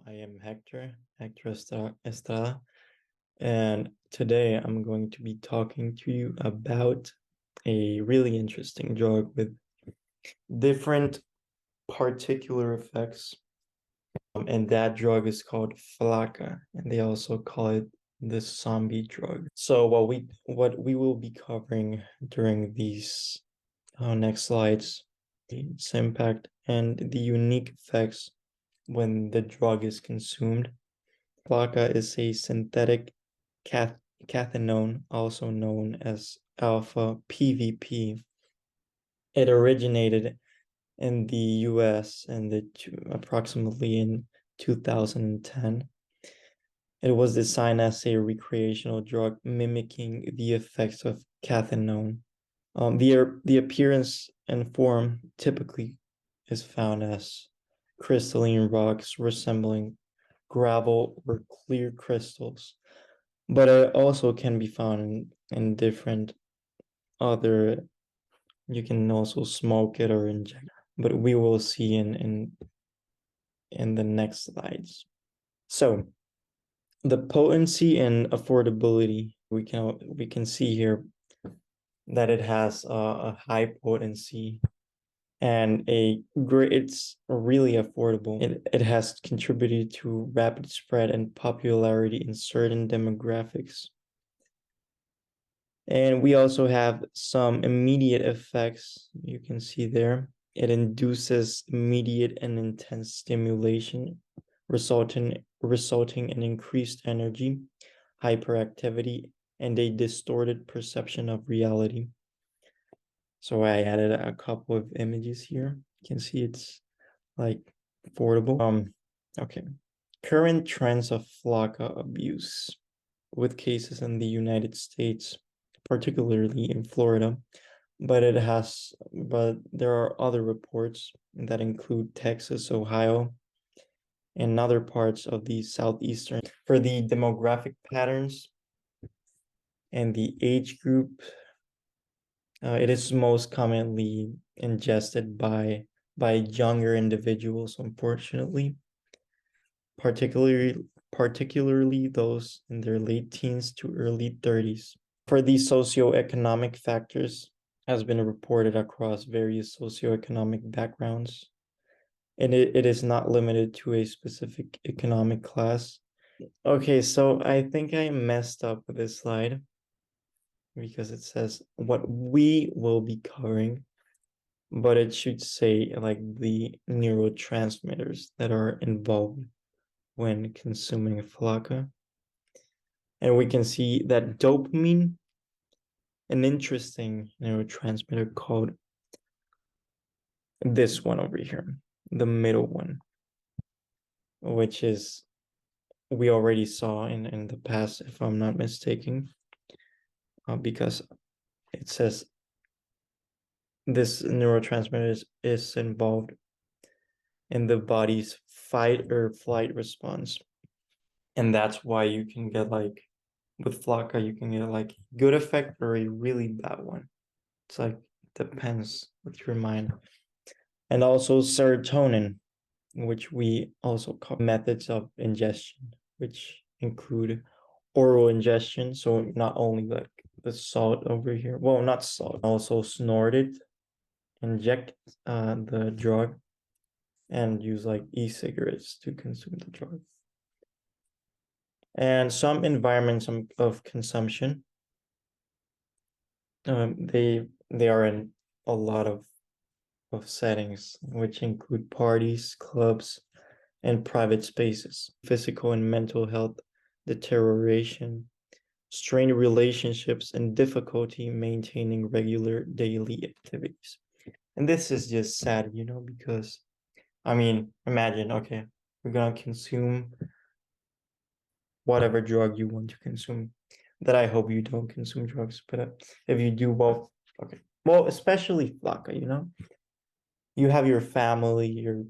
I am Hector Estrada, and today I'm going to be talking to you about a really interesting drug with different particular effects. And that drug is called Flakka, and they also call it the zombie drug. So what we will be covering during these next slides, its impact and the unique effects when the drug is consumed. Flakka is a synthetic cathinone, also known as alpha PVP. It originated in the US approximately in 2010. It was designed as a recreational drug mimicking the effects of cathinone. The appearance and form typically is found as crystalline rocks resembling gravel or clear crystals, but it also can be found in different other. You can also smoke it or inject it, but we will see in the next slides. So the potency and affordability, we can see here that it has a high potency and it's really affordable. It has contributed to rapid spread and popularity in certain demographics. And we also have some immediate effects. You can see there. It induces immediate and intense stimulation, resulting in increased energy, hyperactivity, and a distorted perception of reality. So I added a couple of images here. You can see it's like affordable. Okay. Current trends of Flakka abuse with cases in the United States, particularly in Florida, but there are other reports that include Texas, Ohio, and other parts of the southeastern. For the demographic patterns and the age group, it is most commonly ingested by younger individuals, unfortunately, particularly those in their late teens to early 30s. For these socioeconomic factors, has been reported across various socioeconomic backgrounds, and it is not limited to a specific economic class. Okay, so I think I messed up with this slide because it says what we will be covering, but it should say like the neurotransmitters that are involved when consuming Flakka. And we can see that dopamine, an interesting neurotransmitter called this one over here, the middle one, which is we already saw in the past, if I'm not mistaken, because it says this neurotransmitter is involved in the body's fight or flight response. And that's why you can get like, with Flakka, you can get like good effect or a really bad one. It's like, depends with your mind. And also serotonin, which we also call methods of ingestion, which include oral ingestion. So not only like the salt over here, well, not salt, also snorted, inject the drug, and use like e-cigarettes to consume the drug. And some environments of consumption, they are in a lot of settings, which include parties, clubs, and private spaces, physical and mental health deterioration, strained relationships, and difficulty maintaining regular daily activities. And this is just sad, because I mean, imagine, okay, we're gonna consume whatever drug you want to consume. That I hope you don't consume drugs, but if you do, well, okay. Well, especially Flakka, you have your family, your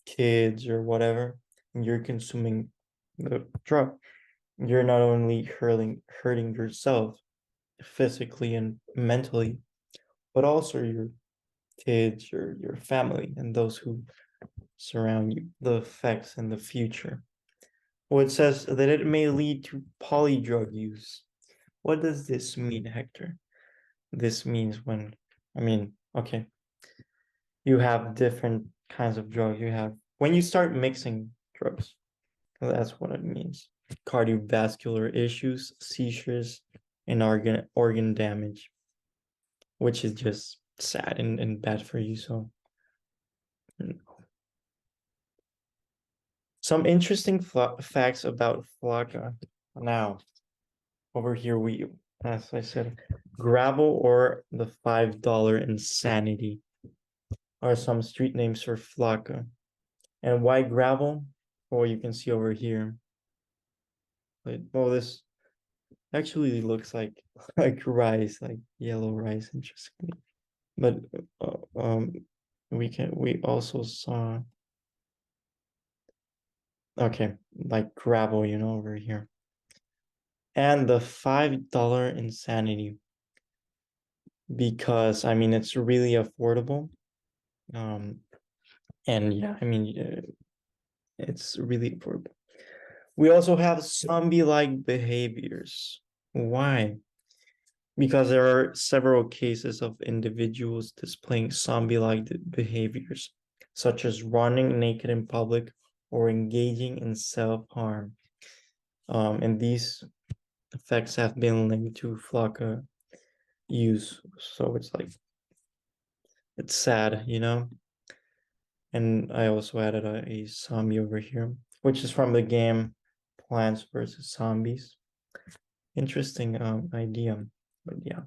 kids, or whatever, and you're consuming the drug. You're not only hurting yourself physically and mentally, but also your kids, your family, and those who surround you, the effects in the future. Well, it says that it may lead to polydrug use. What does this mean, Hector? This means when, I mean, okay, you have different kinds of drugs. You have, when you start mixing drugs, that's what it means. Cardiovascular issues, seizures, and organ damage, which is just sad and bad for you. So some interesting facts about Flakka. Now, over here, as I said, gravel or the $5 insanity are some street names for Flakka. And why gravel? Well, you can see over here. Well, this actually looks like like rice, like yellow rice, interestingly. But we also saw, okay, like gravel, over here. And the $5 insanity, because I mean it's really affordable. And yeah, I mean it's really affordable. We also have zombie-like behaviors. Why? Because there are several cases of individuals displaying zombie-like behaviors, such as running naked in public or engaging in self-harm. And these effects have been linked to Flakka use. So it's like, it's sad, And I also added a zombie over here, which is from the game Plants vs. Zombies. Interesting idea, but yeah.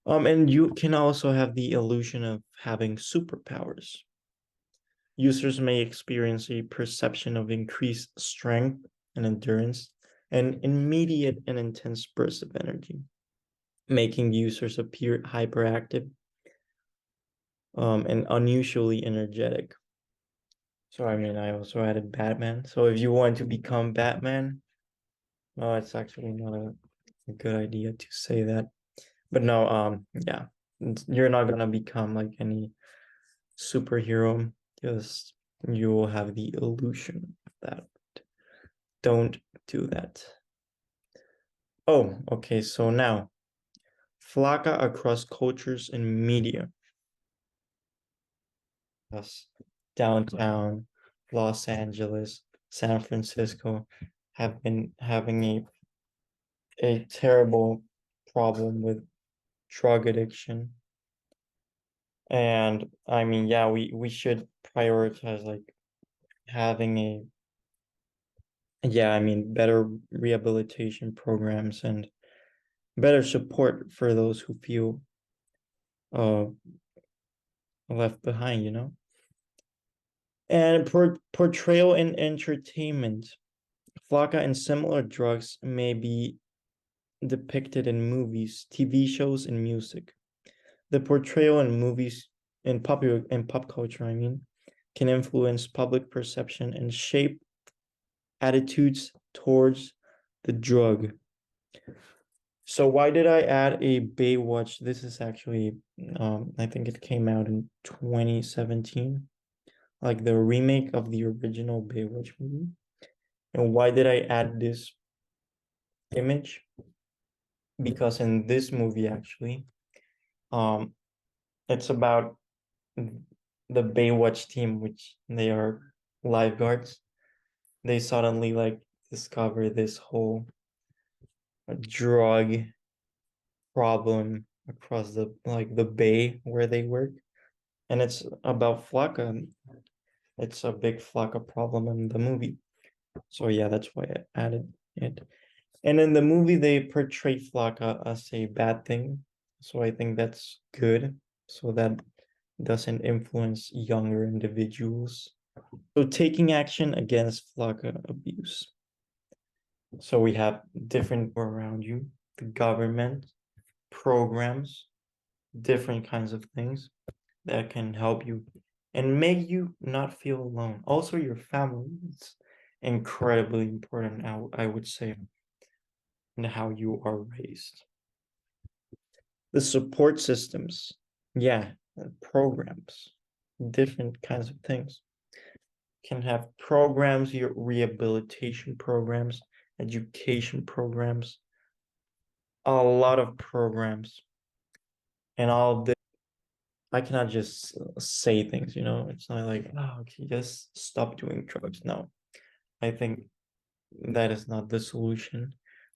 And you can also have the illusion of having superpowers. Users may experience a perception of increased strength and endurance and immediate and intense bursts of energy, making users appear hyperactive and unusually energetic. So I mean, I also added Batman. So if you want to become Batman, no, it's actually not a good idea to say that. But no, yeah, you're not gonna become like any superhero. Just you will have the illusion of that. Don't do that. Oh, okay. So now, Flakka across cultures and media. Yes, downtown Los Angeles, San Francisco have been having a terrible problem with drug addiction. And I mean, yeah, we should prioritize like having yeah, I mean, better rehabilitation programs and better support for those who feel uh left behind. And portrayal in entertainment. Flakka and similar drugs may be depicted in movies, TV shows, and music. The portrayal in movies in pop culture, I mean, can influence public perception and shape attitudes towards the drug. So why did I add a Baywatch? This is actually I think it came out in 2017, like the remake of the original Baywatch movie. And why did I add this image? Because in this movie actually, um it's about the Baywatch team, which they are lifeguards. They suddenly like discover this whole drug problem across the bay where they work. And it's about Flakka. It's a big Flakka problem in the movie. So yeah, that's why I added it. And in the movie, they portray Flakka as a bad thing. So I think that's good. So that doesn't influence younger individuals. So taking action against Flakka abuse. So we have different around you, the government, programs, different kinds of things that can help you and make you not feel alone. Also, your family is incredibly important, I would say, in how you are raised. The support systems, yeah, programs, different kinds of things can have programs, your rehabilitation programs, education programs, a lot of programs, and all this. I cannot just say things, it's not like, oh, okay, just stop doing drugs. No, I think that is not the solution.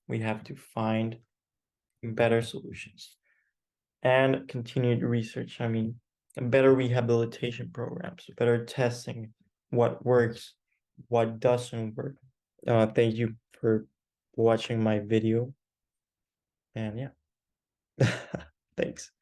We have to find better solutions and continued research. I mean, better rehabilitation programs, better testing, what works, what doesn't work. Thank you for watching my video. And yeah, thanks.